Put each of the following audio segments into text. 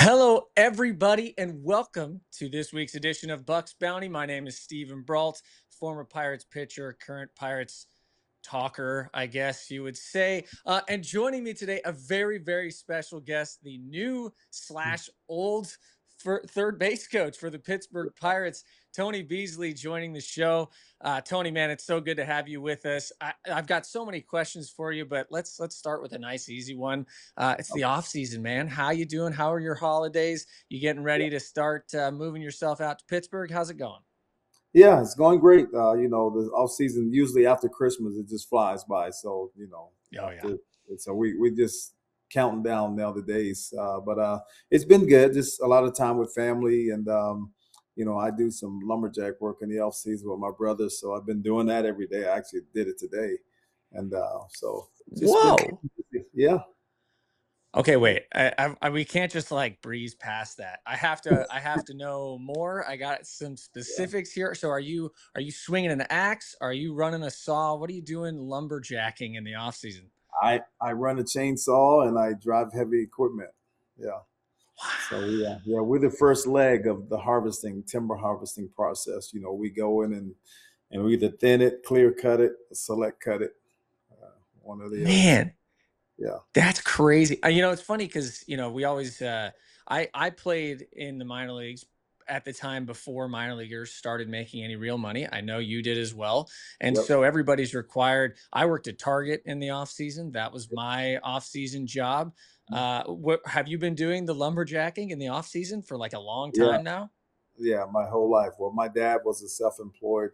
Hello, everybody, and welcome to this week's edition of Bucs Bounty. My name is Stephen Brault, former Pirates pitcher, current Pirates talker, I guess you would say. And joining me today, a very, very special guest, the new slash old third base coach for the Pittsburgh Pirates, Tony Beasley, joining the show. Tony, man, it's so good to have you with us. I've got so many questions for you, but let's start with a nice, easy one. It's the off season, man. How you doing? How are your holidays? You getting ready to start moving yourself out to Pittsburgh? How's it going? Yeah, it's going great. The off season usually after Christmas it just flies by. So Oh yeah. after so we just counting down now the days. But it's been good. Just a lot of time with family, and I do some lumberjack work in the off season with my brothers. So I've been doing that every day. I actually did it today, and so just been Whoa. yeah. Okay, wait. We can't just like breeze past that. I have to know more. I got some Yeah. specifics here. So are you swinging an axe? Are you running a saw? What are you doing lumberjacking in the off season? I run a chainsaw and I drive heavy equipment. Yeah. So yeah, we're the first leg of the timber harvesting process. We go in and we either thin it, clear cut it, select cut it, one or the other. So Man, yeah, that's crazy. It's funny because we always I played in the minor leagues at the time before minor leaguers started making any real money. I know you did as well. And yep. so everybody's required. I worked at Target in the off season. That was my off season job. What have you been doing the lumberjacking in the off season for like a long Yeah, time now? yeah, my whole life. Well, my dad was a self-employed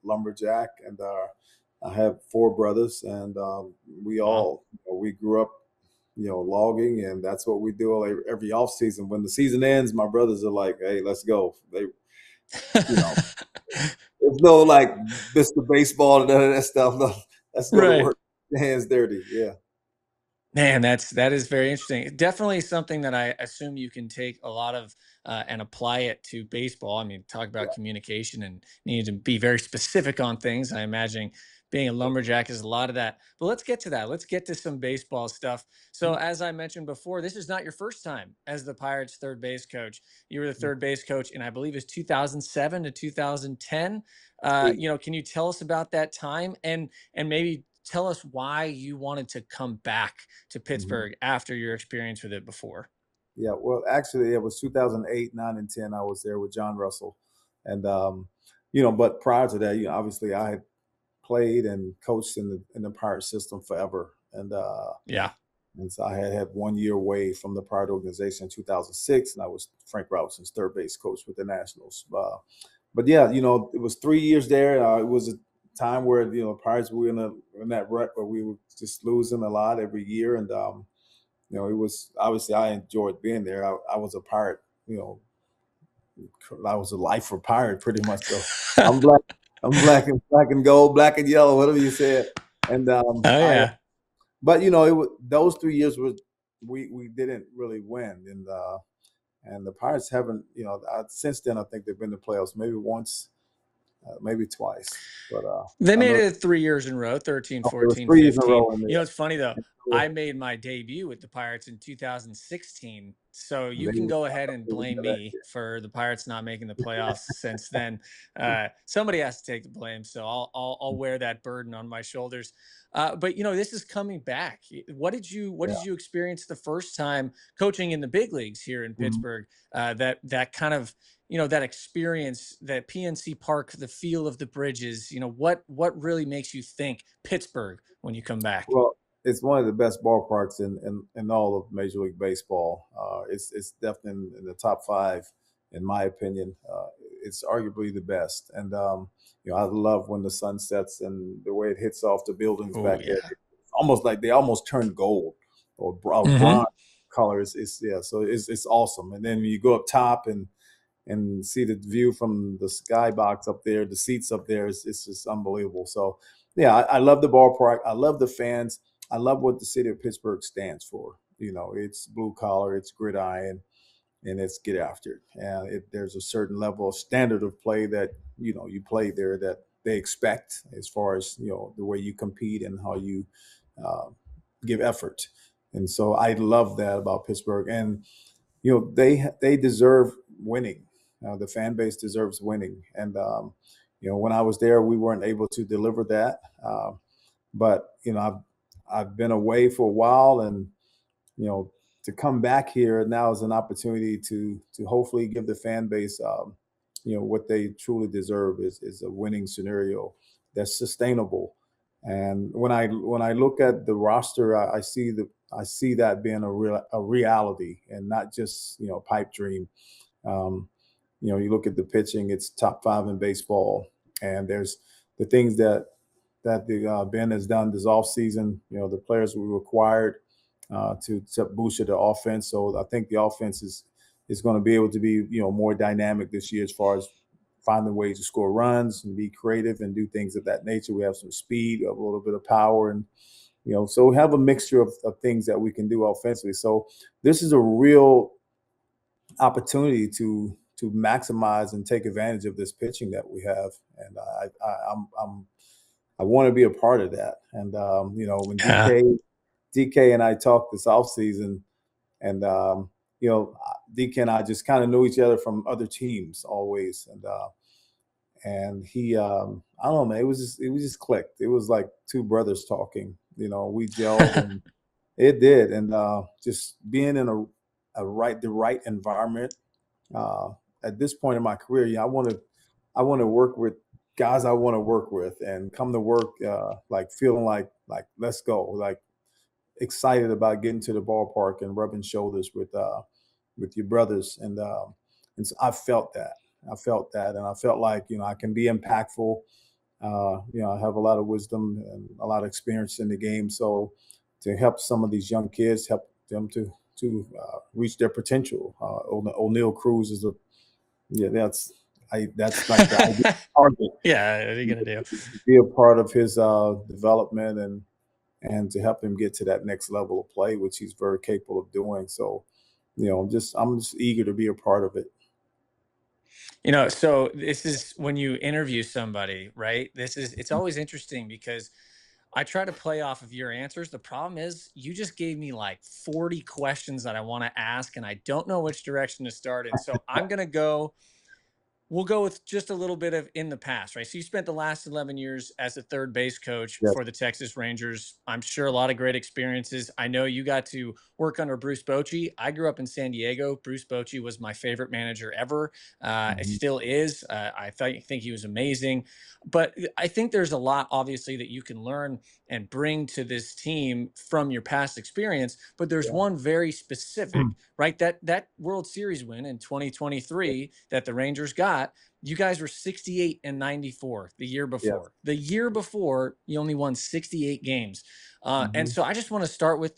lumberjack, and I have four brothers, and we Wow. all we grew up, logging, and that's what we do every off season. When the season ends, my brothers are like, "Hey, let's go." You know, There's no like Mr. Baseball and none of that stuff. No, let's go to Right. work. Hands dirty. Yeah. Man, that is very interesting. Definitely something that I assume you can take a lot of and apply it to baseball. I mean, talk about communication and needing to be very specific on things. I imagine being a lumberjack is a lot of that. But let's get to that. Let's get to some baseball stuff. So, as I mentioned before, this is not your first time as the Pirates third base coach. You were the third base coach in, I believe, it's 2007 to 2010. Eight. Can you tell us about that time and maybe tell us why you wanted to come back to Mhm. Pittsburgh after your experience with it before? Yeah. Well, actually, it was 2008, 9, and 10. I was there with John Russell, and but prior to that, obviously, I had played and coached in the Pirate system forever, Yeah. and so I had 1 year away from the Pirate organization in 2006, and I was Frank Robinson's third base coach with the Nationals. But yeah, it was 3 years there. It was a time where Pirates were in that rut where we were just losing a lot every year, and it was obviously I enjoyed being there. I was a Pirate, I was a lifer Pirate pretty much. So I'm black, I'm black and gold, black and yellow, whatever you said. And Oh I yeah. but those 3 years was we didn't really win, and the Pirates haven't since then I think they've been to playoffs maybe once, maybe twice, but They I made know it 3 years in a row, 13, it was 14, 3 years in a 15. row in It's funny though. there. I made my debut with the Pirates in 2016. So you They, can go ahead and blame that me for the Pirates not making the playoffs since then. Somebody has to take the blame. So I'll wear that burden on my shoulders. But this is coming back. What yeah. did you experience the first time coaching in the big leagues here in Mhm. Pittsburgh? That kind of that experience, that PNC Park, the feel of the bridges, what really makes you think Pittsburgh when you come back? Well, it's one of the best ballparks in all of Major League Baseball. It's definitely in the top five, in my opinion. It's arguably the best, and I love when the sun sets and the way it hits off the buildings Oh back there. yeah. It's almost like they almost turn gold or Hmm. bronze colors. It's yeah, so it's awesome. And then when you go up top and see the view from the skybox up there, the seats up there, it's just unbelievable. So, yeah, I love the ballpark. I love the fans. I love what the city of Pittsburgh stands for. It's blue collar, it's gridiron, and it's get after it. And there's a certain level of standard of play that you play there that they expect as far as the way you compete and how you uh, give effort. And so I love that about Pittsburgh. And they deserve winning. The fan base deserves winning, and when I was there, we weren't able to deliver that. But I've been away for a while, and you know, to come back here now is an opportunity to hopefully give the fan base, what they truly deserve is a winning scenario that's sustainable. And when I look at the roster, I see that being a reality and not just a pipe dream. Um, you look at the pitching; it's top five in baseball, and there's the things that the Ben has done this offseason. The players we required to boost the offense. So I think the offense is going to be able to be more dynamic this year as far as finding ways to score runs and be creative and do things of that nature. We have some speed, a little bit of power, and so we have a mixture of things that we can do offensively. So this is a real opportunity to maximize and take advantage of this pitching that we have, and I want to be a part of that. And when Yeah. DK and I talked this offseason, and DK and I just kind of knew each other from other teams always, and he I don't know, man, it was just clicked. It was like two brothers talking. We gelled, and it did, and just being in the right environment uh, at this point in my career. I want to work with guys I want to work with, and come to work like feeling like let's go, like excited about getting to the ballpark and rubbing shoulders with your brothers, and so I felt that. And I felt like I can be impactful. I have a lot of wisdom and a lot of experience in the game, so to help some of these young kids, help them to reach their potential. O'Neal Cruz is a yeah, that's like the ideal target. Yeah, what are you gonna do? To be a part of his development and to help him get to that next level of play, which he's very capable of doing. So, I'm just eager to be a part of it. So this is when you interview somebody, right? It's always interesting because I try to play off of your answers. The problem is you just gave me like 40 questions that I want to ask, and I don't know which direction to start in. So we'll go with just a little bit of in the past, right? So you spent the last 11 years as a third base coach Yes. for the Texas Rangers. I'm sure a lot of great experiences. I know you got to work under Bruce Bochy. I grew up in San Diego. Bruce Bochy was my favorite manager ever. It Mhm. still is. Think he was amazing. But I think there's a lot, obviously, that you can learn and bring to this team from your past experience. But there's Yeah. one very specific, right? That World Series win in 2023 that the Rangers got, you guys were 68 and 94 the year Yes. before. The year before, you only won 68 games. And Mhm. so I just want to start with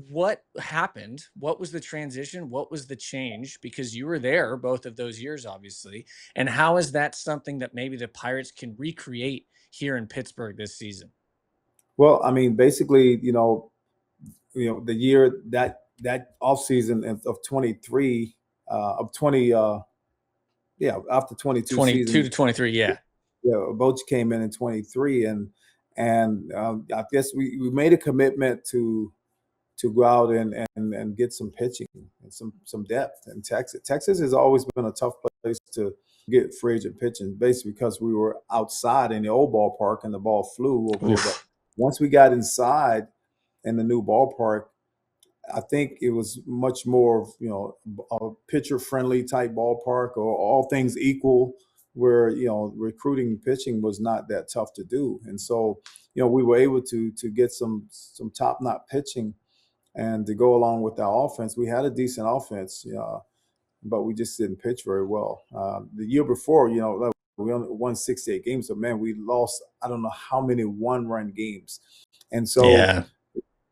what happened? What was the transition? What was the change? Because you were there both of those years, obviously. And how is that something that maybe the Pirates can recreate here in Pittsburgh this season? Well, I mean, basically, the year that off season of 23 of 20 yeah, after 22 22 seasons. to 23. Yeah. Yeah, Boch came in 23, and I guess we made a commitment to go out and get some pitching and some depth in Texas. Texas has always been a tough place to get free agent pitching, basically because we were outside in the old ballpark and the ball flew over there. But Oof. once we got inside in the new ballpark, I think it was much more, a pitcher friendly type ballpark, or all things equal, where recruiting pitching was not that tough to do, and so we were able to get some top notch pitching, and to go along with our offense. We had a decent offense, but we just didn't pitch very well. The year before, like, we only won 68 games, but man, we lost I don't know how many one-run games, and so Yeah.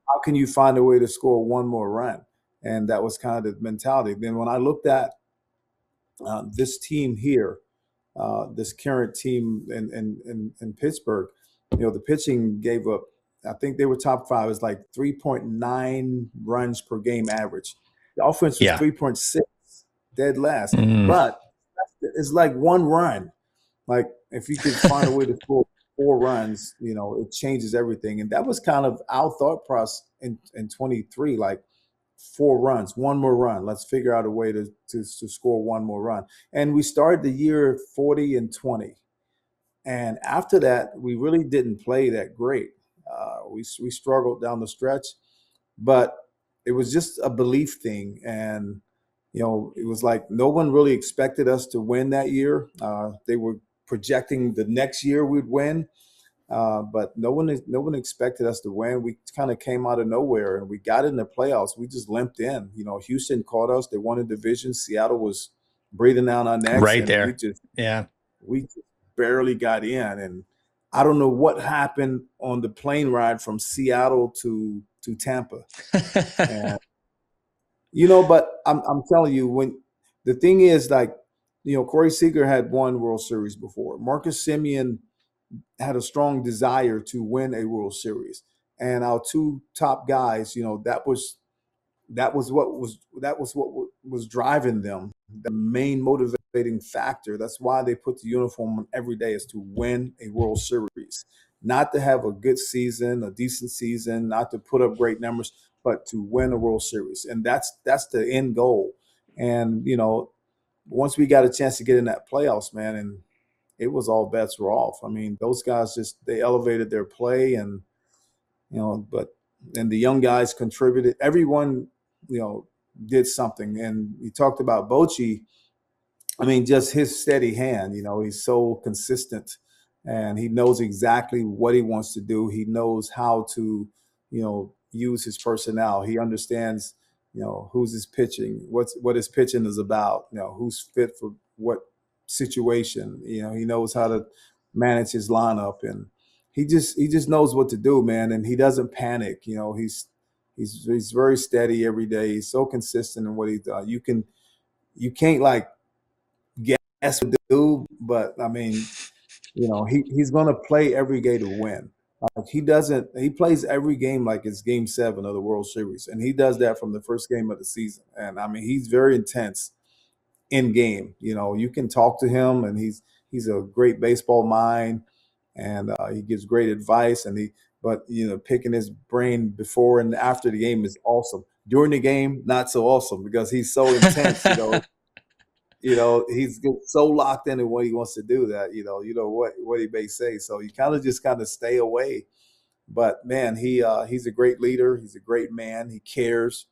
how can you find a way to score one more run? And that was kind of the mentality. Then when I looked at this team here, this current team in Pittsburgh, the pitching gave up. I think they were top five. It was like 3.9 runs per game average. The offense was Yeah. 3.6, dead last. Mm. But it's like one run. Like if you could find a way to score four runs, it changes everything. And that was kind of our thought process in 23. Like 4 runs, one more run. Let's figure out a way to score one more run. And we started the year 40-20. And after that, we really didn't play that great. We struggled down the stretch, but it was just a belief thing. And, it was like no one really expected us to win that year. They were projecting the next year we'd win. But no one expected us to win. We kind of came out of nowhere, and we got in the playoffs. We just limped in. Houston caught us. They won a division. Seattle was breathing down our necks, Right and there. we just barely got in. And I don't know what happened on the plane ride from Seattle to Tampa. And, but I'm telling you, when the thing is, like, Corey Seager had won World Series before. Marcus Semien had a strong desire to win a World Series, and our 2 top guys, that was what was driving them, the main motivating factor. That's why they put the uniform on every day, is to win a World Series, not to have a good season, a decent season, not to put up great numbers, but to win a World Series. And that's the end goal. And, once we got a chance to get in that playoffs, man, and it was all bets were off. I mean, those guys they elevated their play, and, and the young guys contributed. Everyone, did something. And you talked about Bochy. I mean, just his steady hand, he's so consistent, and he knows exactly what he wants to do. He knows how to, use his personnel. He understands, who's his pitching, what his pitching is about, who's fit for what situation. He knows how to manage his lineup, and he just knows what to do, man. And he doesn't panic. He's very steady every day. He's so consistent in what he does. You can't like guess what to do, but I mean, he's gonna play every game to win. Like he plays every game like it's game 7 of the World Series, and he does that from the first game of the season. And I mean, he's very intense in game. You can talk to him, and he's a great baseball mind, and he gives great advice. But picking his brain before and after the game is awesome. During the game, not so awesome, because he's so intense. He's so locked into what he wants to do that what he may say. So you kind of stay away. But man, he's a great leader. He's a great man. He cares.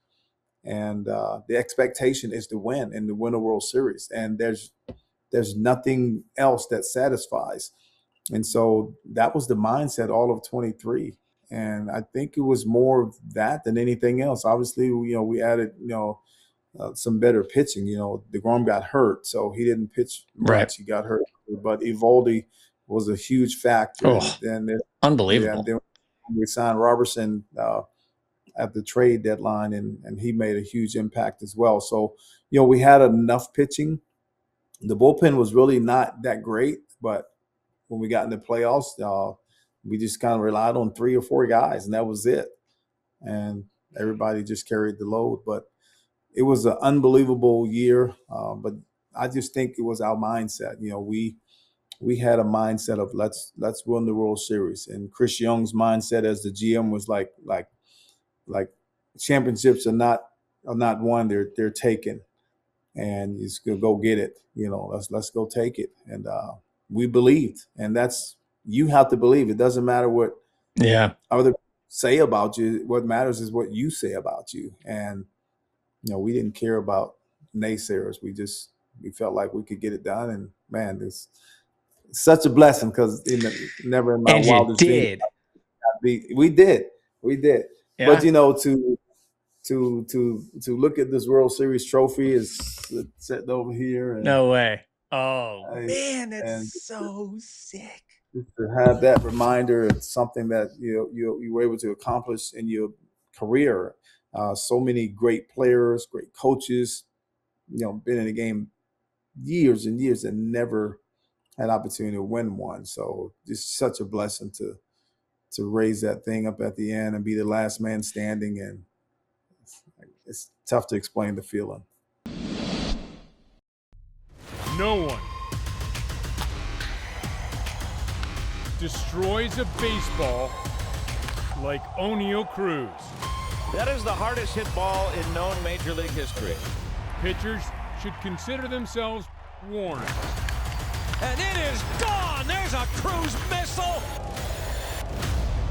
And the expectation is to win and to win a World Series. And there's nothing else that satisfies. And so that was the mindset all of 23. And I think it was more of that than anything else. Obviously, we added, some better pitching. DeGrom got hurt, so he didn't pitch much. Right. He got hurt. But Evaldi was a huge factor. Oh, unbelievable. And then we signed Robertson at the trade deadline, and he made a huge impact as well. So, we had enough pitching. The bullpen was really not that great, but when we got in the playoffs, we just kind of relied on 3 or 4 guys, and that was it. And everybody just carried the load. But it was an unbelievable year. But I just think it was our mindset. We had a mindset of let's win the World Series. And Chris Young's mindset as the GM was like championships are not won, they're taken. And you just go get it. Let's go take it. And we believed, and you have to believe. It doesn't matter what other say about you. What matters is what you say about you. And we didn't care about naysayers. We felt like we could get it done. And man, it's such a blessing, because never in my wildest dreams. We did. Yeah. But to look at this World Series trophy is sitting over here. And, no way. Oh man, that's so sick. To have that reminder, it's something that you were able to accomplish in your career. So many great players, great coaches, been in the game years and years and never had opportunity to win one. So just such a blessing to raise that thing up at the end and be the last man standing. And it's tough to explain the feeling. No one destroys a baseball like Oneil Cruz. That is the hardest hit ball in known Major League history. Pitchers should consider themselves warned. And it is gone! There's a cruise missile!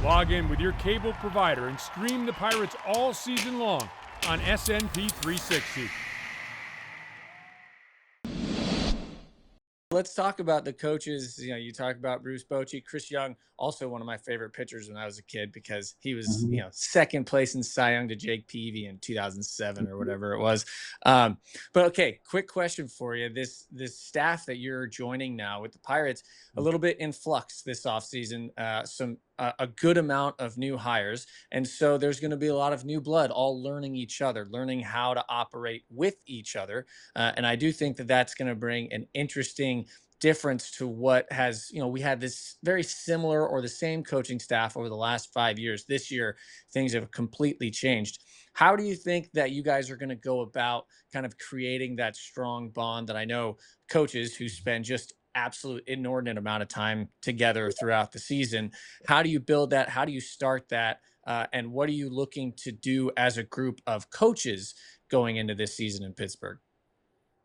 Log in with your cable provider and stream the Pirates all season long on SNP 360. Let's talk about the coaches. You talk about Bruce Bochy, Chris Young, also one of my favorite pitchers when I was a kid because he was, second place in Cy Young to Jake Peavy in 2007 or whatever it was. But okay, quick question for you. This staff that you're joining now with the Pirates, a little bit in flux this offseason, a good amount of new hires. And so there's going to be a lot of new blood, all learning each other, learning how to operate with each other. And I do think that that's going to bring an interesting difference to what has, we had this very similar or the same coaching staff over the last 5 years. This year, things have completely changed. How do you think that you guys are going to go about kind of creating that strong bond that I know coaches who spend just absolute inordinate amount of time together throughout the season? How do you build that? How do you start that? And what are you looking to do as a group of coaches going into this season in Pittsburgh?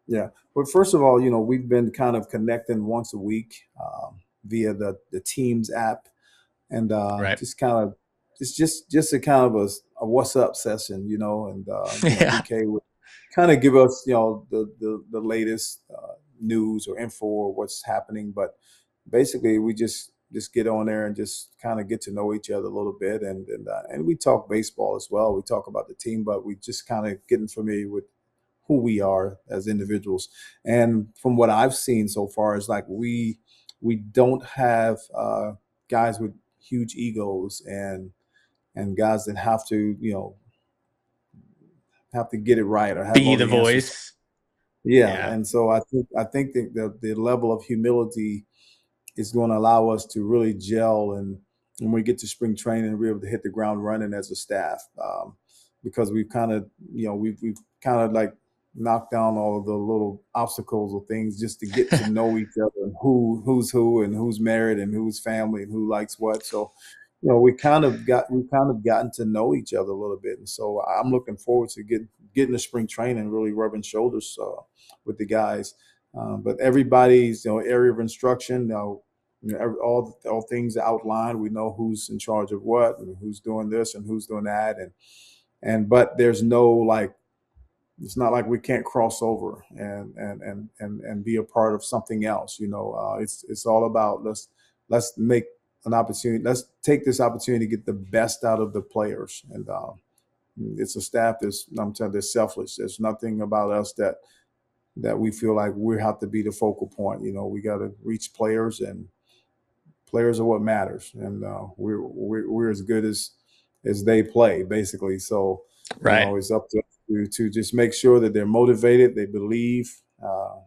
Yeah. Well, first of all, we've been kind of connecting once a week via the Teams app, and Right. just kind of it's just a kind of a what's up session, and Yeah. DK would kind of give us the latest news or info or what's happening, but basically we just get on there and just kind of get to know each other a little bit, and we talk baseball as well. We talk about the team, but we just kind of getting familiar with who we are as individuals. And from what I've seen so far is like we don't have guys with huge egos and guys that have to get it right or have Be all the the answers. voice. Yeah. And so I think that the level of humility is going to allow us to really gel, and when we get to spring training, we're able to hit the ground running as a staff, because we've kind of we've kind of like knocked down all of the little obstacles or things just to get to know each other and who's who and who's married and who's family and who likes what. So we've kind of gotten to know each other a little bit, and so I'm looking forward to getting to spring training and really rubbing shoulders with the guys. But everybody's area of instruction, all things outlined. We know who's in charge of what and who's doing this and who's doing that, but there's no it's not like we can't cross over and be a part of something else. It's all about let's make an opportunity. Let's take this opportunity to get the best out of the players, and it's a staff that's selfless. There's nothing about us that we feel like we have to be the focal point. We got to reach players, and players are what matters, and we're as good as they play, basically. So Right. It's up to just make sure that they're motivated, they believe,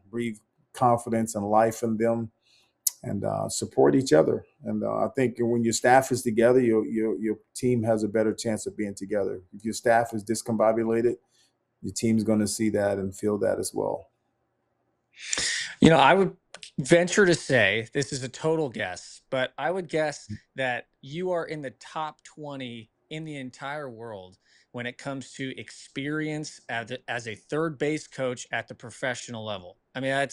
breathe confidence and life in them, and support each other. And I think when your staff is together, your team has a better chance of being together. If your staff is discombobulated, your team's going to see that and feel that as well. I would venture to say, this is a total guess, but I would guess that you are in the top 20 in the entire world when it comes to experience as a third base coach at the professional level. I mean,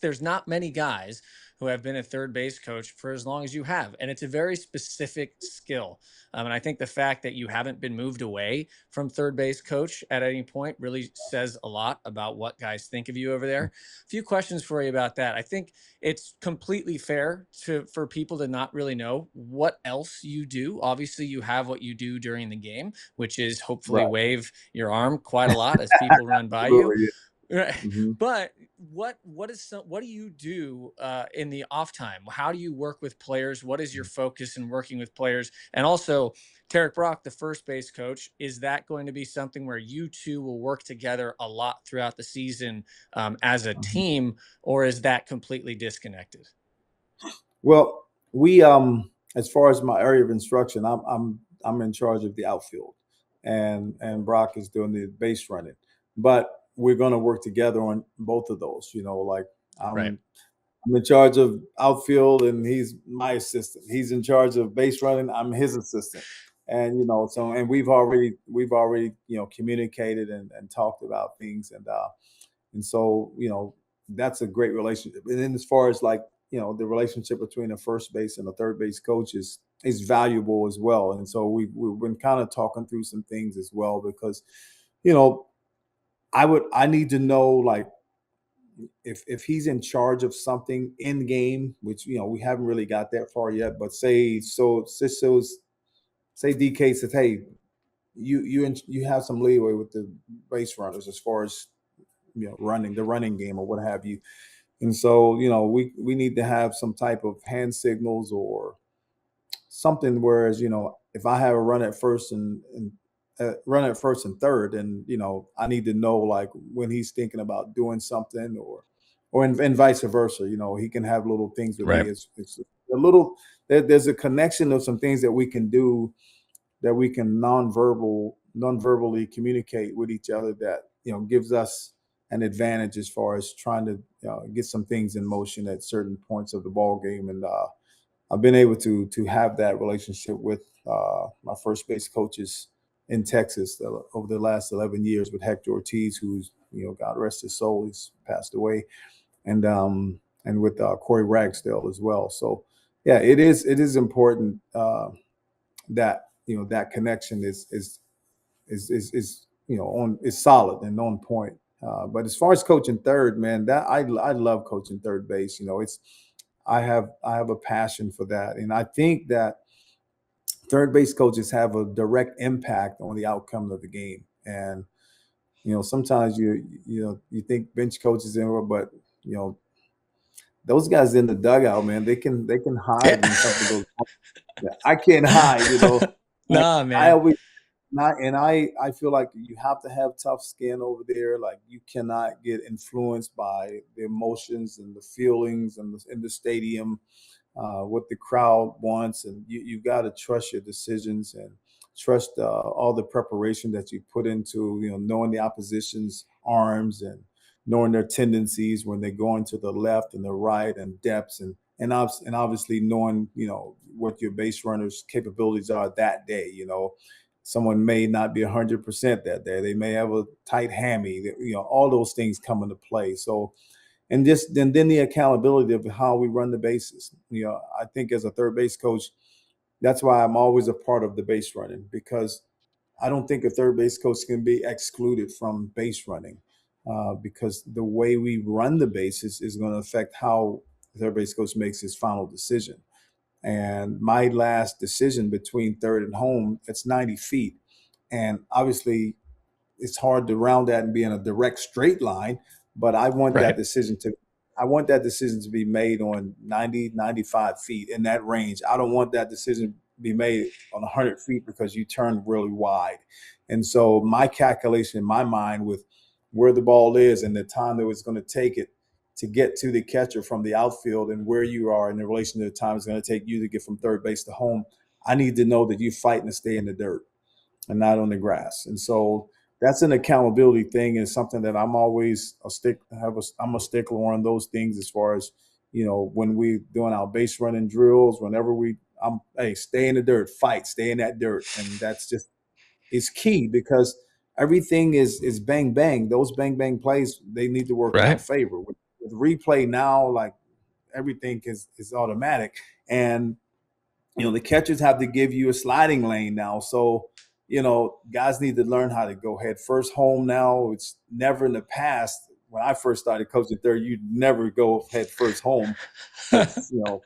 there's not many guys who have been a third base coach for as long as you have. And it's a very specific skill. And I think the fact that you haven't been moved away from third base coach at any point really says a lot about what guys think of you over there. A few questions for you about that. I think it's completely fair for people to not really know what else you do. Obviously, you have what you do during the game, which is hopefully wave your arm quite a lot as people run by you. Right. Mm-hmm. But what do you do in the off time? How do you work with players? What is your focus in working with players? And also, Tarek Brock, the first base coach, is that going to be something where you two will work together a lot throughout the season as a team, or is that completely disconnected? Well, we as far as my area of instruction, I'm in charge of the outfield, and Brock is doing the base running, but we're going to work together on both of those. I'm in charge of outfield, and he's my assistant. He's in charge of base running. I'm his assistant, And and we've already communicated and talked about things, and so that's a great relationship. And then as far as like the relationship between a first base and a third base coach is valuable as well. And so we've been kind of talking through some things as well, because you know I need to know, like, if he's in charge of something in game, which we haven't really got that far yet. But say DK says, hey, you have some leeway with the base runners as far as running the running game or what have you. And so we need to have some type of hand signals or something. Whereas if I have a run at first and third, and I need to know, like, when he's thinking about doing something, or vice versa. He can have little things with Right. me. It's a little there's a connection of some things that we can do, that we can non-verbally communicate with each other, that gives us an advantage as far as trying to get some things in motion at certain points of the ball game. And I've been able to have that relationship with my first base coaches in Texas over the last 11 years, with Hector Ortiz, who's God rest his soul, he's passed away, and with Corey Ragsdale as well. So yeah, it is important that that connection is solid and on point. But as far as coaching third, man, that I love coaching third base. I have a passion for that, and I think that third base coaches have a direct impact on the outcome of the game. And sometimes you think bench coaches but those guys in the dugout, man, they can hide when something goes wrong. Yeah, I can't hide, Nah, I man. always not, and I feel like you have to have tough skin over there. Like, you cannot get influenced by the emotions and the feelings and in the stadium, what the crowd wants, and you've got to trust your decisions and trust all the preparation that you put into knowing the opposition's arms and knowing their tendencies when they go into the left and the right and depths, and obviously knowing what your base runners' capabilities are that day. Someone may not be 100% that day. They may have a tight hammy. All those things come into play. So, and then the accountability of how we run the bases. I think as a third base coach, that's why I'm always a part of the base running, because I don't think a third base coach can be excluded from base running, because the way we run the bases is going to affect how the third base coach makes his final decision. And my last decision between third and home, it's 90 feet. And obviously, it's hard to round that and be in a direct straight line, but I want Right. that decision to be made on 90, 95 feet, in that range. I don't want that decision to be made on 100 feet because you turn really wide. And so my calculation in my mind with where the ball is and the time that it's going to take it to get to the catcher from the outfield, and where you are in relation to the time it's going to take you to get from third base to home, I need to know that you're fighting to stay in the dirt and not on the grass. And so that's an accountability thing, and something that I'm always I'm a stickler on those things, as far as when we doing our base running drills, whenever stay in the dirt, fight, stay in that dirt. And that's just is key, because everything is bang bang. Those bang bang plays, they need to work in our Right. favor. With replay now, like, everything is automatic, and the catchers have to give you a sliding lane now. So guys need to learn how to go head first home now. It's never in the past. When I first started coaching third, you'd never go head first home, because go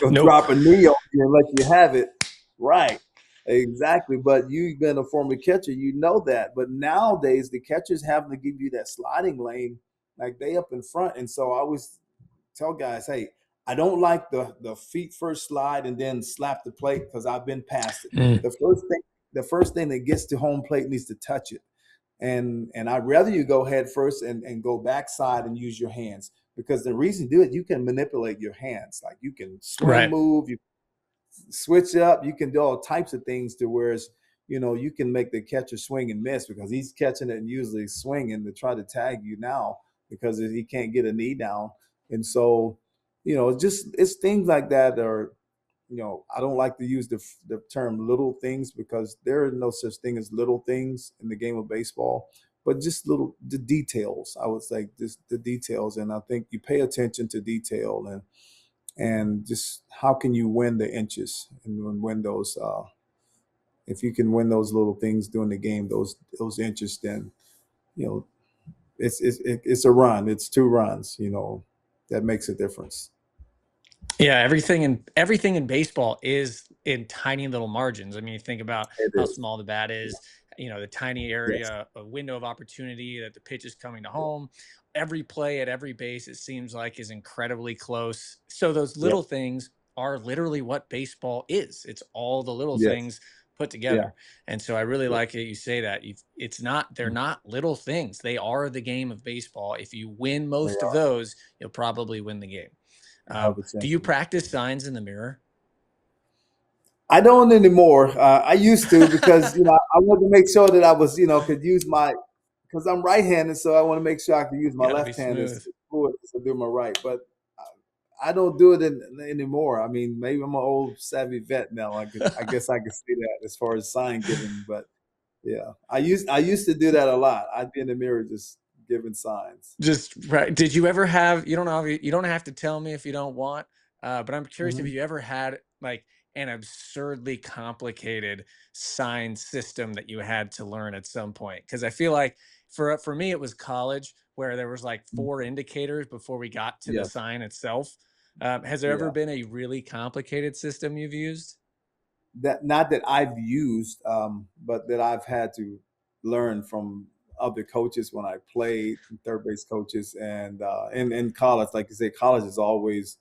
Nope. drop a knee on you and let you have it. Right. Exactly. But you've been a former catcher, that. But nowadays, the catchers having to give you that sliding lane, like, they up in front. And so I always tell guys, hey, I don't like the feet first slide and then slap the plate, because I've been past it. Mm. The first thing that gets to home plate needs to touch it. And I'd rather you go head first and go backside and use your hands, because the reason to do it, you can manipulate your hands. Like, you can swing Right. move, you switch up, you can do all types of things, to whereas you can make the catcher swing and miss, because he's catching it and usually swinging to try to tag you now, because he can't get a knee down. And so it's things like that I don't like to use the term little things because there are no such thing as little things in the game of baseball, but just the details. I would say just the details, and I think you pay attention to detail and just how can you win the inches and win those. If you can win those little things during the game, those inches, then you know it's a run. It's 2 runs. That makes a difference. Yeah, everything in baseball is in tiny little margins. I mean, you think about It how is. small the bat Yeah. is, the tiny Yes. area, a window of opportunity that the pitch is coming to home. Every play at every base, it seems like, is incredibly close. So those Yep. little things are literally what baseball is. It's all the little Yes. things put Yeah. together. And so I really Yeah. like it. You say that they're not little things. They are the game of baseball. If you win They most of are those, you'll probably win the game. have a Do chance you to win. practice signs in the mirror? I don't anymore. I used to because I wanted to make sure that I was could use because I'm right-handed, so I want to make sure I can use my Got to be left hand as smooth. fluid to do my right. But I don't do it anymore. I mean, maybe I'm an old savvy vet now. I guess I could say that as far as sign giving. But yeah, I used to do that a lot. I'd be in the mirror just giving signs. Just right. Did you ever have? You don't have to tell me if you don't want. But I'm curious if Hmm. you ever had like an absurdly complicated sign system that you had to learn at some point. Because I feel like for me it was college where there was like 4 indicators before we got to the Yes. sign itself. Has there ever Yeah. been a really complicated system you've used? That not that I've used, but that I've had to learn from other coaches when I played, third base coaches, and in college, like you say, college is always,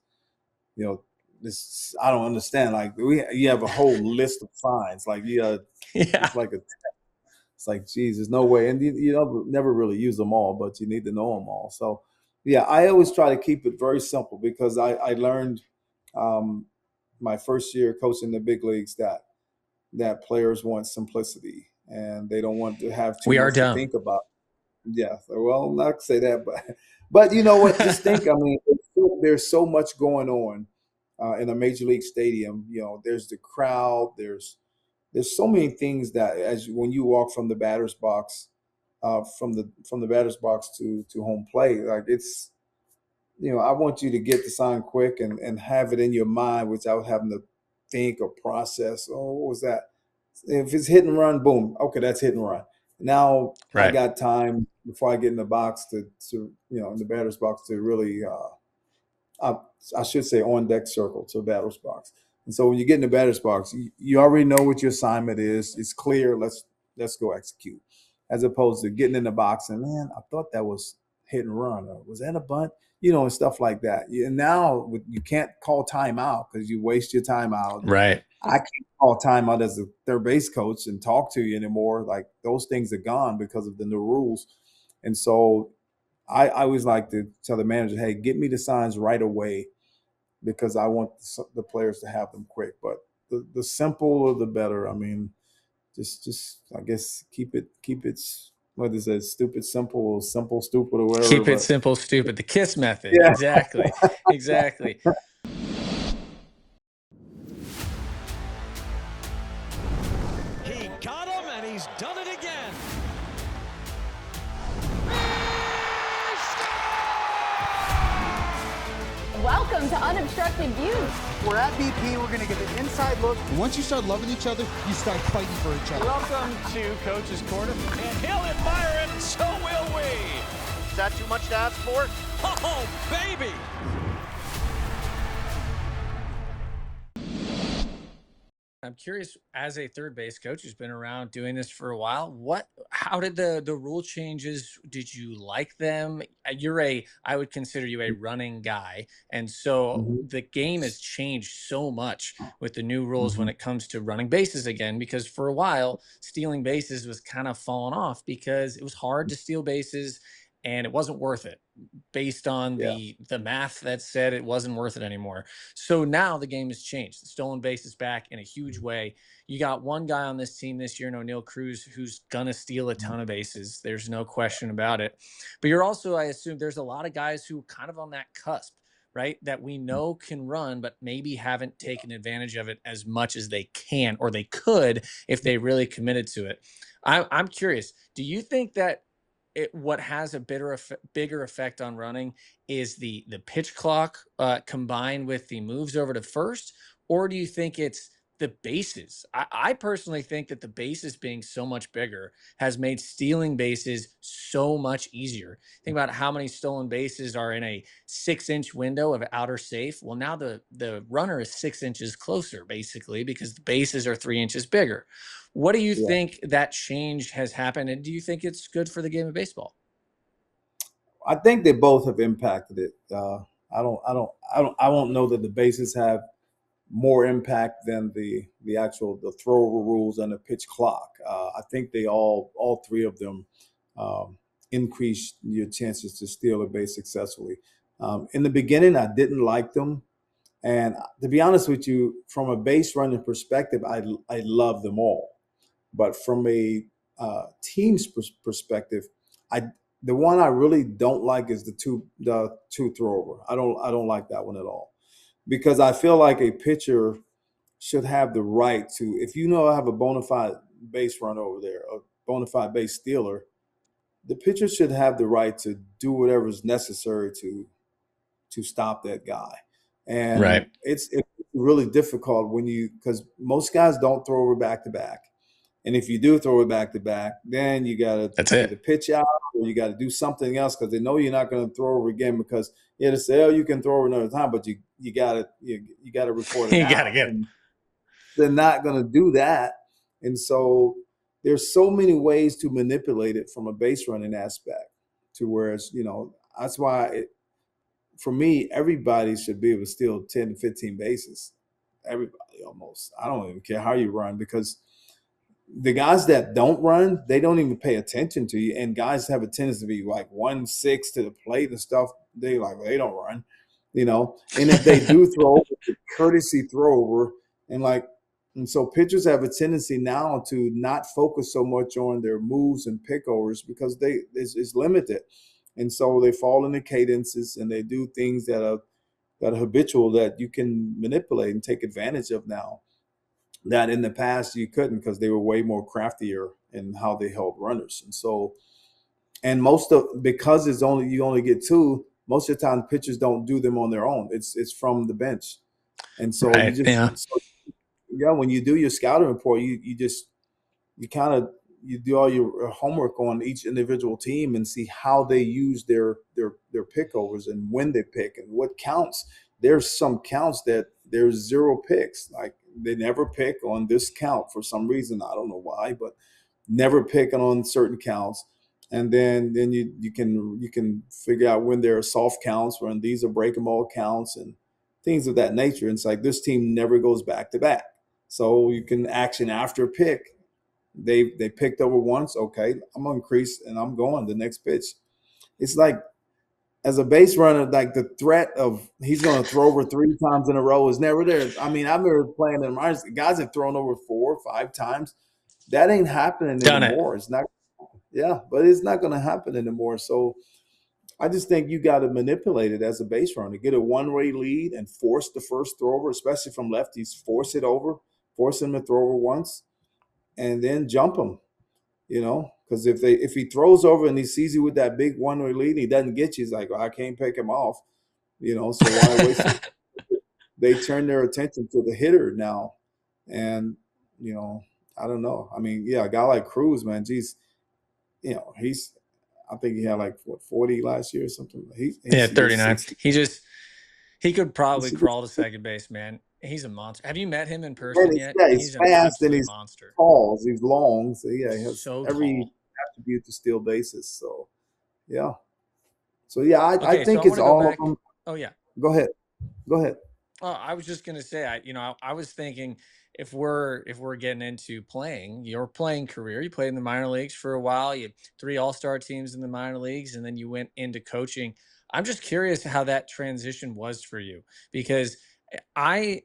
you know, this I don't understand. Like you have a whole list of signs, like Yeah. it's like it's like, geez, there's no way, and you never really use them all, but you need to know them all. So, yeah, I always try to keep it very simple because I learned um, my first year coaching the big leagues that players want simplicity and they don't want to have too We are much to dumb. think about. Yeah, so, well, not to say that, but you know what? Just think. I mean, there's so much going on in a major league stadium. There's the crowd. There's so many things that when you walk from the batter's box, from the batter's box to home plate, like I want you to get the sign quick and have it in your mind without having to think or process. Oh, what was that? If it's hit and run, boom. Okay, that's hit and run. Now I Right. got time before I get in the box in the batter's box to really I, I should say on deck circle to batter's box. And so when you get in the batter's box, you already know what your assignment is. It's clear. Let's go execute. As opposed to getting in the box and, man, I thought that was hit and run, or was that a bunt? And stuff like that. And now you can't call timeout because you waste your timeout. Right. I can't call timeout as a third base coach and talk to you anymore. Like those things are gone because of the new rules. And so I always like to tell the manager, hey, get me the signs right away because I want the players to have them quick. But the simpler the better. I mean, just I guess keep it what is it, stupid simple or simple stupid or whatever. Keep it But simple, stupid. The KISS method. yeah, Exactly. Exactly. He got him, and he's done it again. Welcome to Unobstructed Views. We're at BP. We're going to get an inside look. Once you start loving each other, you start fighting for each other. Welcome to Coach's Corner. And he'll admire it, and so will we. Is that too much to ask for? Oh, baby. I'm curious, as a third base coach who's been around doing this for a while, how did the rule changes, did you like them? I would consider you a running guy. And so Mhm, the game has changed so much with the new rules when mhm, it comes to running bases again, because for a while, stealing bases was kind of falling off because it was hard to steal bases and it wasn't worth it based on yeah, the math that said it wasn't worth it anymore. So now the game has changed. The stolen base is back in a huge way. You got one guy on this team this year, O'Neal Cruz, who's gonna steal a ton of bases. There's no question about it. But you're also, I assume, there's a lot of guys who kind of on that cusp, right, that we know can run, but maybe haven't taken advantage of it as much as they can or they could if they really committed to it. I'm curious, do you think that what has a bigger effect on running is the pitch clock combined with the moves over to first, or do you think it's the bases? I personally think that the bases being so much bigger has made stealing bases so much easier. Think about how many stolen bases are in a 6-inch window of outer safe. Well, now the runner is 6 inches closer, basically, because the bases are 3 inches bigger. What do you Yeah. think that change has happened, and do you think it's good for the game of baseball? I think they both have impacted it. I won't know that the bases have more impact than the throwover rules and the pitch clock. I think they all three of them increase your chances to steal a base successfully. In the beginning, I didn't like them, and to be honest with you, from a base running perspective, I love them all. But from a team's perspective, I the one I really don't like is the two throwover. I don't like that one at all, because I feel like a pitcher should have the right to, if you know I have a bona fide base runner over there, a bona fide base stealer, the pitcher should have the right to do whatever is necessary to stop that guy. And Right. it's really difficult because most guys don't throw over back to back. And if you do throw it back to back, then you got to That's either it. pitch out or you got to do something else, because they know you're not going to throw over again, because they say, oh, you can throw over another time, but you got to report it You got to out. get it. And they're not going to do that. And so there's so many ways to manipulate it from a base running aspect, to where it's, that's why for me, everybody should be able to steal 10 to 15 bases. Everybody almost. I don't even care how you run, because the guys that don't run, they don't even pay attention to you. And guys have a tendency to be like 1-6 to the plate and stuff. They don't run, And if they do throw over, it's a courtesy throw over. And so pitchers have a tendency now to not focus so much on their moves and pickovers, because it's limited. And so they fall into cadences and they do things that are habitual, that you can manipulate and take advantage of now, that in the past you couldn't, because they were way more craftier in how they held runners. And so, and because you only get two, most of the time pitchers don't do them on their own. It's from the bench. And so Right. Yeah. when you do your scouting report, you do all your homework on each individual team and see how they use their pickovers and when they pick and what counts. There's some counts that there's 0 picks. Like, they never pick on this count for some reason. I don't know why, but never picking on certain counts. And then you can figure out when there are soft counts, when these are break 'em all counts and things of that nature. And it's like, this team never goes back to back. So you can action after a pick. They picked over once. Okay, I'm gonna increase and I'm going the next pitch. It's like, as a base runner, like, the threat of he's going to throw over 3 times in a row is never there. I mean, I remember playing in minors, guys have thrown over 4 or 5 times. That ain't happening Done it. anymore. It's not. Yeah, but it's not going to happen anymore. So I just think you got to manipulate it as a base runner. Get a one-way lead and force the first throw over, especially from lefties. Force it over, force him to throw over once, and then jump him. Because if he throws over and he sees you with that big one-way lead and he doesn't get you, he's like, well, I can't pick him off. So why waste it? They turn their attention to the hitter now. And, I don't know. I mean, yeah, a guy like Cruz, man, geez, I think he had like 40 last year or something. He's 39. He could probably crawl to second base, man. He's a monster. Have you met him in person yet? He's fast and he's monster. Tall. He's long. So yeah, he has every tall attribute to steal bases. So yeah. So yeah, I think so it's all of them. Oh yeah. Go ahead. I was just gonna say, I was thinking, if we're getting into playing your playing career, you played in the minor leagues for a while, you had 3 all-star teams in the minor leagues, and then you went into coaching. I'm just curious how that transition was for you, because I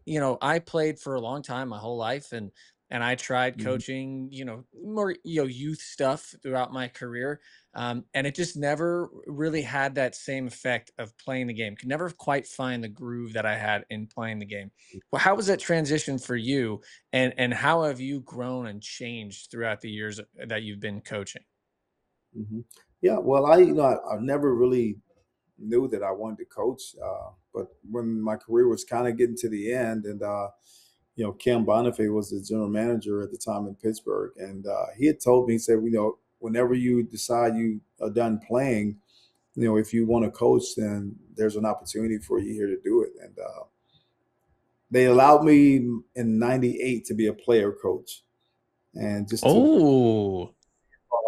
played for a long time, my whole life, and and I tried Mhm. coaching, more, youth stuff throughout my career. And it just never really had that same effect of playing the game. Could never quite find the groove that I had in playing the game. Well, how was that transition for you? And how have you grown and changed throughout the years that you've been coaching? Mhm. Yeah, well, I never really knew that I wanted to coach, but when my career was kind of getting to the end, and Cam Bonifay was the general manager at the time in Pittsburgh, and he had told me, he said, whenever you decide you are done playing, if you want to coach, then there's an opportunity for you here to do it. And they allowed me in '98 to be a player coach, and just to Oh.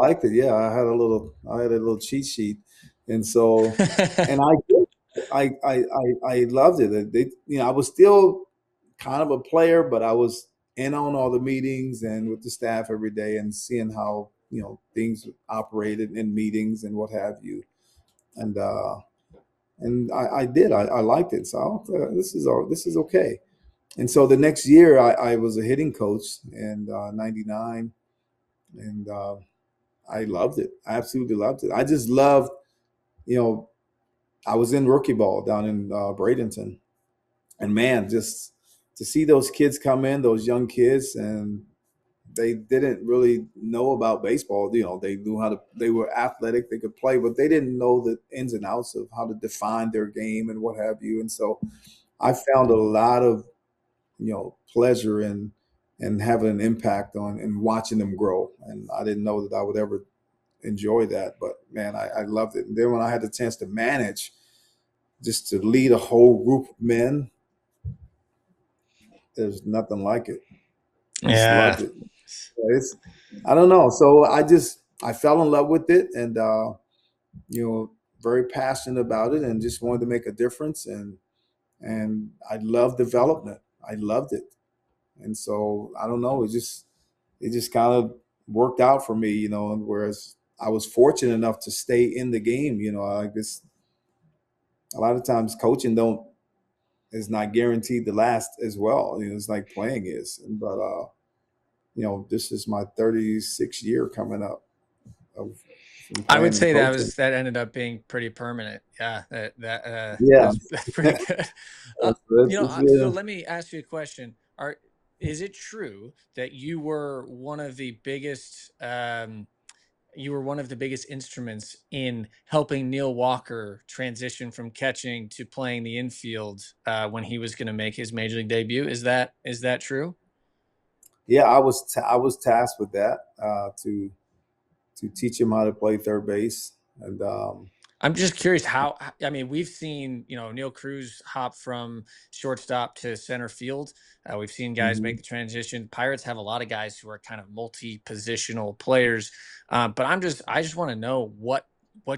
I liked it. Yeah, I had a little cheat sheet, and so, and I did. I loved it. I was still kind of a player, but I was in on all the meetings and with the staff every day and seeing how things operated in meetings and what have you. And I did. I liked it. So this is okay. And so the next year I was a hitting coach in '99, and I loved it. I absolutely loved it. I just loved, you know, I was in rookie ball down in Bradenton, and man, just to see those kids come in, those young kids, and they didn't really know about baseball. They knew they were athletic, they could play, but they didn't know the ins and outs of how to define their game and what have you. And so I found a lot of, pleasure in having an impact on and watching them grow. And I didn't know that I would ever enjoy that, but man, I loved it. And then when I had the chance to manage, just to lead a whole group of men, there's nothing like it. I just Yeah. loved it. It's, I don't know. So I fell in love with it, and very passionate about it, and just wanted to make a difference. And I love development. I loved it, and so I don't know. It just kind of worked out for me, And whereas I was fortunate enough to stay in the game, I guess a lot of times coaching don't is not guaranteed to last as well. It's like playing is. But this is my 36th year coming up of from I would playing and say coaching. that ended up being pretty permanent. Yeah, Yeah, that's pretty good. So yeah. let me ask you a question. Is it true that you were one of the biggest instruments in helping Neil Walker transition from catching to playing the infield when he was going to make his major league debut? Is that true? Yeah, I was tasked with that to teach him how to play third base, and I'm just curious I mean, we've seen, Neil Cruz hop from shortstop to center field. We've seen guys make mhm. the transition. Pirates have a lot of guys who are kind of multi-positional players. But I just want to know what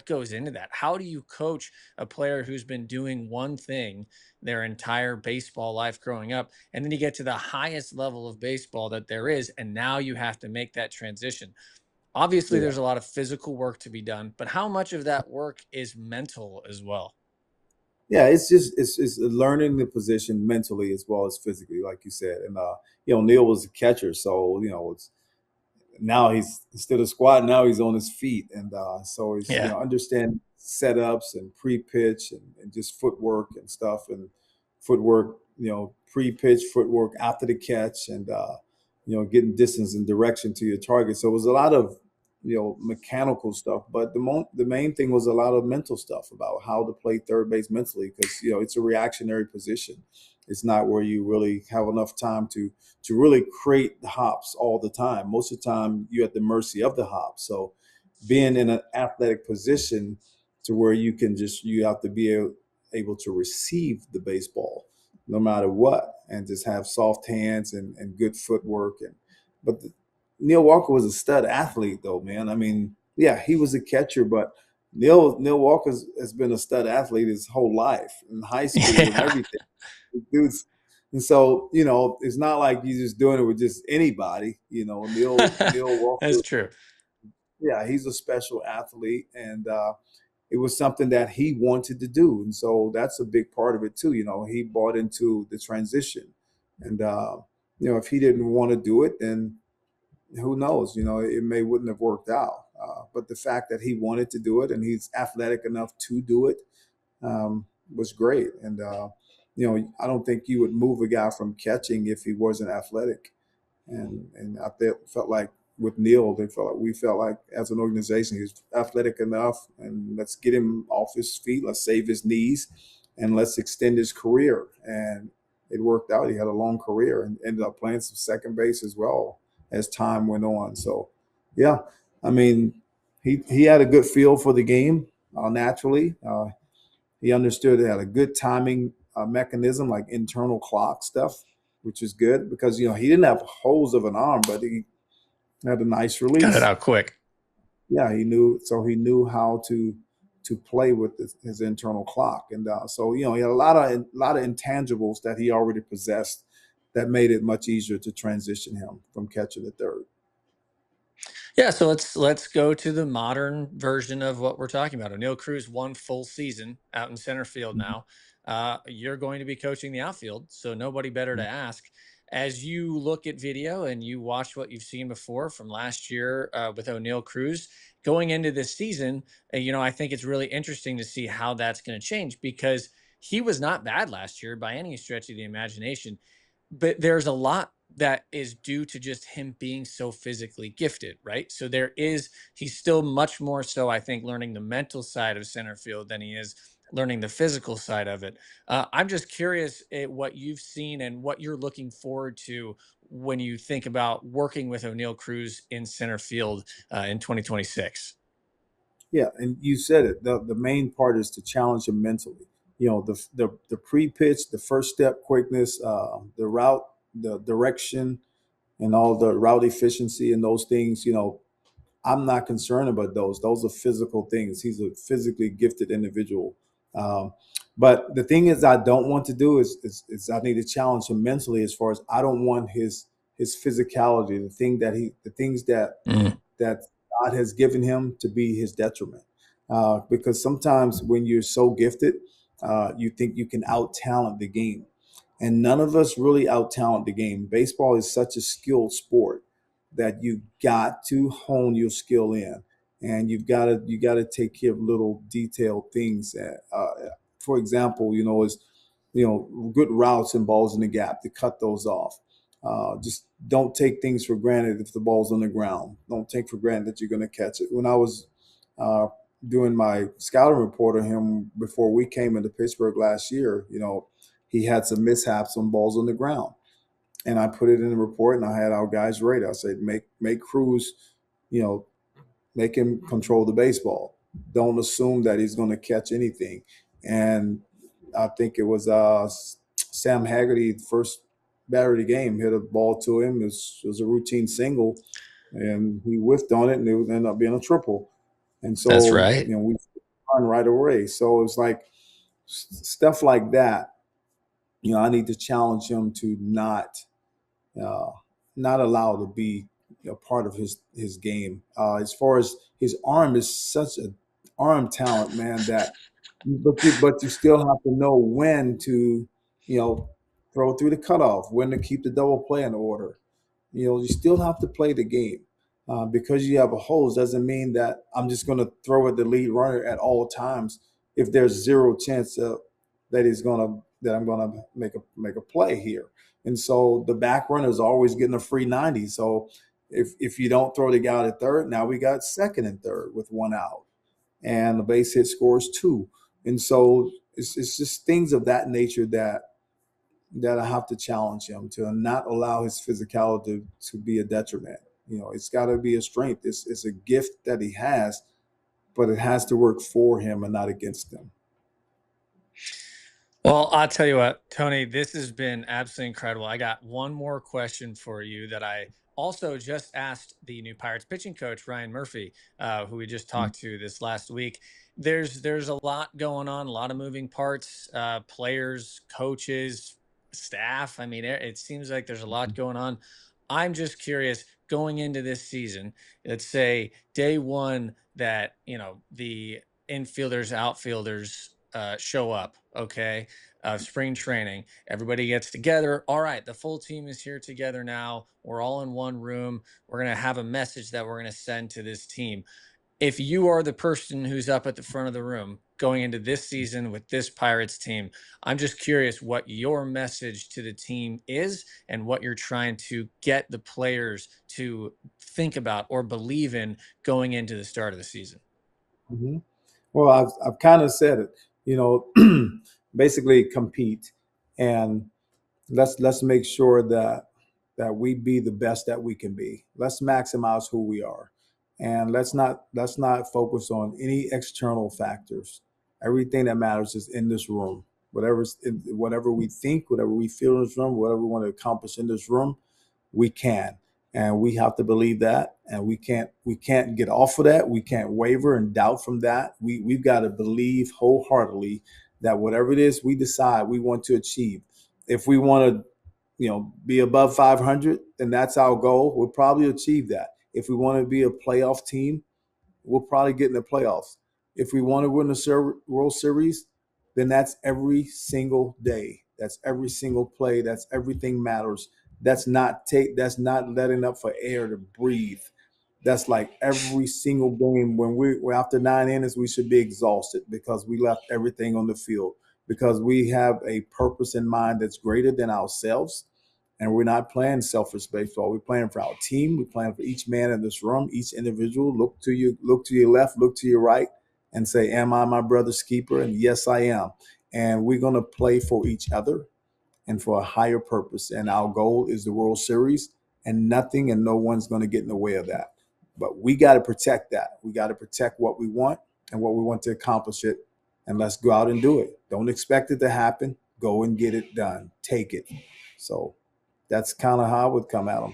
goes into that. How do you coach a player who's been doing one thing their entire baseball life growing up, and then you get to the highest level of baseball that there is, and now you have to make that transition? Obviously, Yeah, there's a lot of physical work to be done, but how much of that work is mental as well? yeah. It's learning the position mentally as well as physically, like you said. And Neil was a catcher, so it's now he's instead of squatting, now he's on his feet, and so he's Yeah. understand setups and pre-pitch and just footwork and stuff, and footwork, pre-pitch footwork after the catch, and getting distance and direction to your target. So it was a lot of mechanical stuff, but the main thing was a lot of mental stuff about how to play third base mentally, because it's a reactionary position. It's not where you really have enough time to really create the hops all the time. Most of the time, you're at the mercy of the hops. So being in an athletic position to where you have to be able to receive the baseball no matter what, and just have soft hands and good footwork. But Neil Walker was a stud athlete, though, man. I mean, yeah, he was a catcher, but Neil Walker has been a stud athlete his whole life, in high school and Yeah. everything. Dudes, and so it's not like you're just doing it with just anybody. Neil That's Walker, true. yeah, he's a special athlete, and it was something that he wanted to do, and so that's a big part of it too. He bought into the transition, and if he didn't want to do it, then who knows? It wouldn't have worked out. But the fact that he wanted to do it and he's athletic enough to do it was great. And I don't think you would move a guy from catching if he wasn't athletic. And I felt like with Neil, we felt like as an organization, he's athletic enough, and let's get him off his feet. Let's save his knees, and let's extend his career. And it worked out. He had a long career and ended up playing some second base as well as time went on. So, yeah, I mean, he had a good feel for the game naturally. He understood it had a good timing mechanism, like internal clock stuff, which is good because he didn't have holes of an arm, but he had a nice release. Got it out quick. Yeah, he knew how to play with his internal clock, and so he had a lot of intangibles that he already possessed that made it much easier to transition him from catcher to third. Yeah, so let's go to the modern version of what we're talking about. O'Neal Cruz, 1 full season out in center field now. You're going to be coaching the outfield, so nobody better to ask. As you look at video and you watch what you've seen before from last year with O'Neal Cruz going into this season, I think it's really interesting to see how that's going to change because he was not bad last year by any stretch of the imagination. But there's a lot that is due to just him being so physically gifted, right? So he's still much more so, I think, learning the mental side of center field than he is learning the physical side of it. I'm just curious at what you've seen and what you're looking forward to when you think about working with O'Neal Cruz in center field in 2026. Yeah, and you said it. The main part is to challenge him mentally. The pre-pitch, the first step quickness, the route, the direction, and all the route efficiency and those things. I'm not concerned about those. Those are physical things. He's a physically gifted individual. But the thing is, I don't want to do is I need to challenge him mentally. As far as I don't want his physicality, the things that God has given him to be his detriment. Because sometimes when you're so gifted, you think you can out-talent the game. And none of us really out-talent the game. Baseball is such a skilled sport that you got to hone your skill in. And you got to take care of little detailed things. For example, good routes and balls in the gap to cut those off. Just don't take things for granted if the ball's on the ground. Don't take for granted that you're going to catch it. When I was doing my scouting report on him before we came into Pittsburgh last year, he had some mishaps on balls on the ground. And I put it in the report, and I had our guys rate. I said, make Cruz, make him control the baseball. Don't assume that he's going to catch anything. And I think it was Sam Haggerty, first batter of the game, hit a ball to him. It was a routine single, and he whiffed on it, and it ended up being a triple. And so That's right. we run right away. So it's like stuff like that. I need to challenge him to not allow to be a part of his game. As far as his arm is such an arm talent, man, but you still have to know when to, throw through the cutoff, when to keep the double play in order. You still have to play the game. Because you have a hose doesn't mean that I'm just going to throw at the lead runner at all times if there's zero chance that I'm going to make a play here. And so the back runner is always getting a free 90. So if you don't throw the guy to third, now we got second and third with 1 out, and the base hit scores 2. And so it's just things of that nature that I have to challenge him to not allow his physicality to be a detriment. It's got to be a strength. It's a gift that he has, but it has to work for him and not against him. Well, I'll tell you what, Tony, this has been absolutely incredible. I got one more question for you that I also just asked the new Pirates pitching coach, Ryan Murphy, who we just talked to this last week. There's a lot going on, a lot of moving parts, players, coaches, staff. I mean, it seems like there's a lot going on. I'm just curious, going into this season, let's say day one that, the infielders, outfielders show up, okay? Spring training, everybody gets together. All right, the full team is here together now. We're all in one room. We're going to have a message that we're going to send to this team. If you are the person who's up at the front of the room going into this season with this Pirates team, I'm just curious what your message to the team is and what you're trying to get the players to think about or believe in going into the start of the season. Mm-hmm. Well, I've kind of said it, basically compete, and let's make sure that we be the best that we can be. Let's maximize who we are, and let's not focus on any external factors. Everything that matters is in this room. Whatever we think, whatever we feel in this room, whatever we want to accomplish in this room, we can. And we have to believe that, and we can't get off of that. We can't waver and doubt from that. We've got to believe wholeheartedly that whatever it is we decide we want to achieve, if we want to, be above 500, then that's our goal. We'll probably achieve that. If we want to be a playoff team, we'll probably get in the playoffs. If we want to win the World Series, then that's every single day. That's every single play. That's everything matters. That's not letting up for air to breathe. That's like every single game. When we're after 9 innings, we should be exhausted because we left everything on the field, because we have a purpose in mind that's greater than ourselves. And we're not playing selfish baseball. We're playing for our team. We're playing for each man in this room, each individual. Look to your left, look to your right, and say, am I my brother's keeper? And yes, I am. And we're going to play for each other and for a higher purpose. And our goal is the World Series, and nothing and no one's going to get in the way of that. But we got to protect that. We got to protect what we want and what we want to accomplish it. And let's go out and do it. Don't expect it to happen. Go and get it done. Take it. So that's kind of how I would come at them.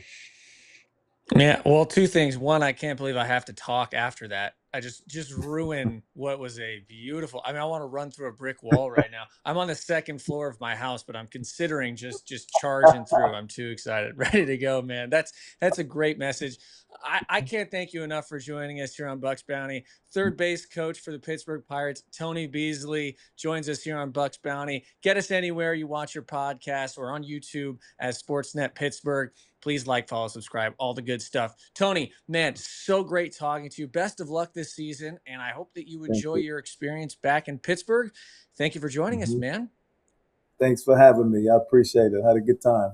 Yeah, well, two things. One, I can't believe I have to talk after that. I just ruin what was a beautiful. I mean, I want to run through a brick wall right now. I'm on the second floor of my house, but I'm considering just charging through. I'm too excited, ready to go, man. That's a great message. I can't thank you enough for joining us here on Bucs Bounty. Third base coach for the Pittsburgh Pirates, Tony Beasley, joins us here on Bucs Bounty. Get us anywhere you watch your podcast or on YouTube as SportsNet Pittsburgh. Please like, follow, subscribe, all the good stuff. Tony, man, so great talking to you. Best of luck this season, and I hope that you enjoy your experience back in Pittsburgh. Thank you for joining us, man. Thanks for having me. I appreciate it. I had a good time.